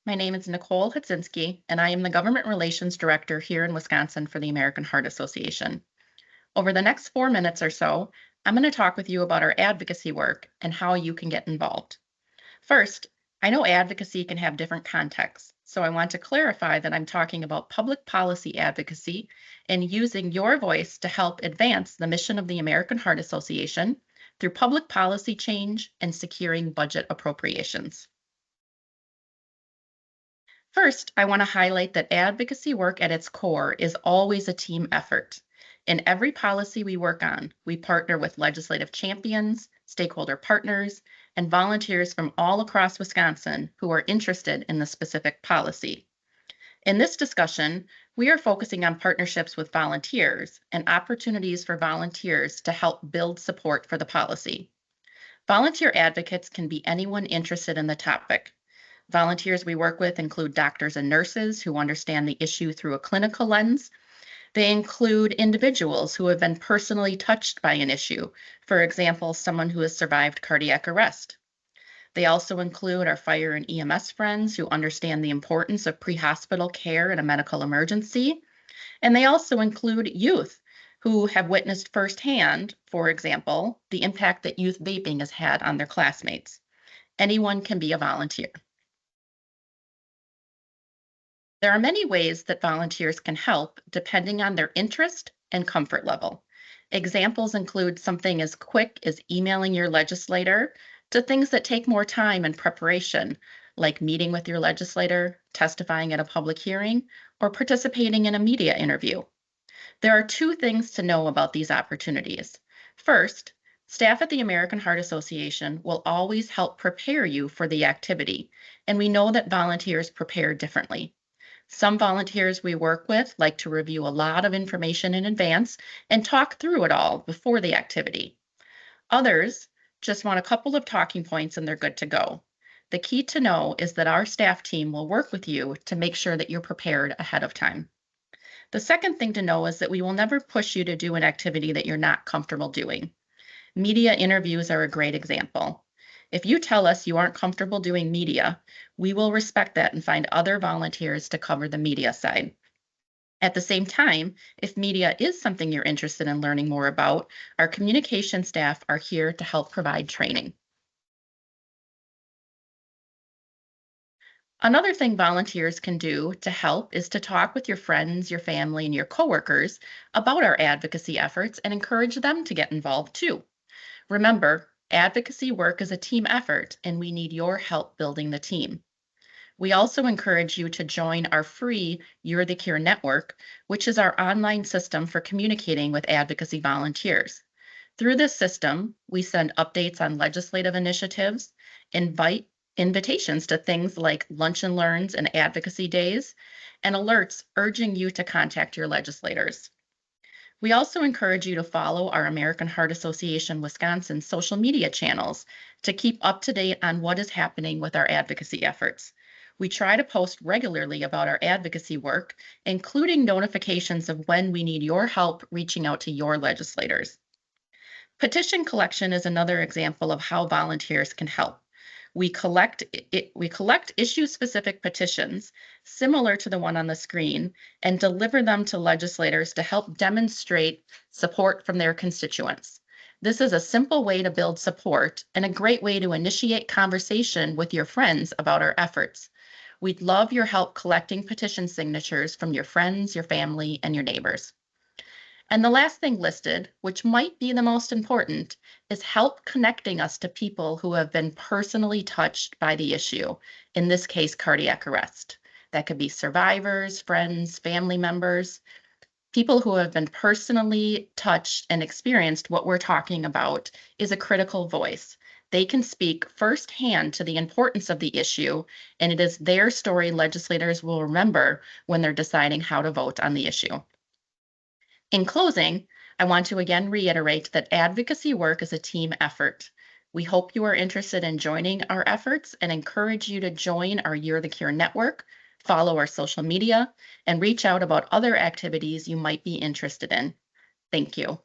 My name is Nicole Hudzinski, and I am the Government Relations Director here in Wisconsin for the American Heart Association. Over the next 4 minutes or so, I'm going to talk with you about our advocacy work and how you can get involved. First, I know advocacy can have different contexts, so I want to clarify that I'm talking about public policy advocacy and using your voice to help advance the mission of the American Heart Association through public policy change and securing budget appropriations. First, I want to highlight that advocacy work at its core is always a team effort. In every policy we work on, we partner with legislative champions, stakeholder partners, and volunteers from all across Wisconsin who are interested in the specific policy. In this discussion, we are focusing on partnerships with volunteers and opportunities for volunteers to help build support for the policy. Volunteer advocates can be anyone interested in the topic. Volunteers we work with include doctors and nurses who understand the issue through a clinical lens. They include individuals who have been personally touched by an issue, for example, someone who has survived cardiac arrest. They also include our fire and EMS friends who understand the importance of pre-hospital care in a medical emergency. And they also include youth who have witnessed firsthand, for example, the impact that youth vaping has had on their classmates. Anyone can be a volunteer. There are many ways that volunteers can help depending on their interest and comfort level. Examples include something as quick as emailing your legislator to things that take more time and preparation, like meeting with your legislator, testifying at a public hearing, or participating in a media interview. There are two things to know about these opportunities. First, staff at the American Heart Association will always help prepare you for the activity, and we know that volunteers prepare differently. Some volunteers we work with like to review a lot of information in advance and talk through it all before the activity. Others just want a couple of talking points and they're good to go. The key to know is that our staff team will work with you to make sure that you're prepared ahead of time. The second thing to know is that we will never push you to do an activity that you're not comfortable doing. Media interviews are a great example. If you tell us you aren't comfortable doing media, we will respect that and find other volunteers to cover the media side. At the same time, if media is something you're interested in learning more about, our communication staff are here to help provide training. Another thing volunteers can do to help is to talk with your friends, your family, and your coworkers about our advocacy efforts and encourage them to get involved too. Remember, advocacy work is a team effort, and we need your help building the team. We also encourage you to join our free You're the Cure network, which is our online system for communicating with advocacy volunteers. Through this system, we send updates on legislative initiatives, invite invitations to things like lunch and learns and advocacy days, and alerts urging you to contact your legislators. We also encourage you to follow our American Heart Association Wisconsin social media channels to keep up to date on what is happening with our advocacy efforts. We try to post regularly about our advocacy work, including notifications of when we need your help reaching out to your legislators. Petition collection is another example of how volunteers can help. We collect issue-specific petitions similar to the one on the screen and deliver them to legislators to help demonstrate support from their constituents. This is a simple way to build support and a great way to initiate conversation with your friends about our efforts. We'd love your help collecting petition signatures from your friends, your family, and your neighbors. And the last thing listed, which might be the most important, is help connecting us to people who have been personally touched by the issue, in this case, cardiac arrest. That could be survivors, friends, family members, people who have been personally touched and experienced what we're talking about is a critical voice. They can speak firsthand to the importance of the issue, and it is their story legislators will remember when they're deciding how to vote on the issue. In closing, I want to again reiterate that advocacy work is a team effort. We hope you are interested in joining our efforts and encourage you to join our You're the Cure network, follow our social media, and reach out about other activities you might be interested in. Thank you.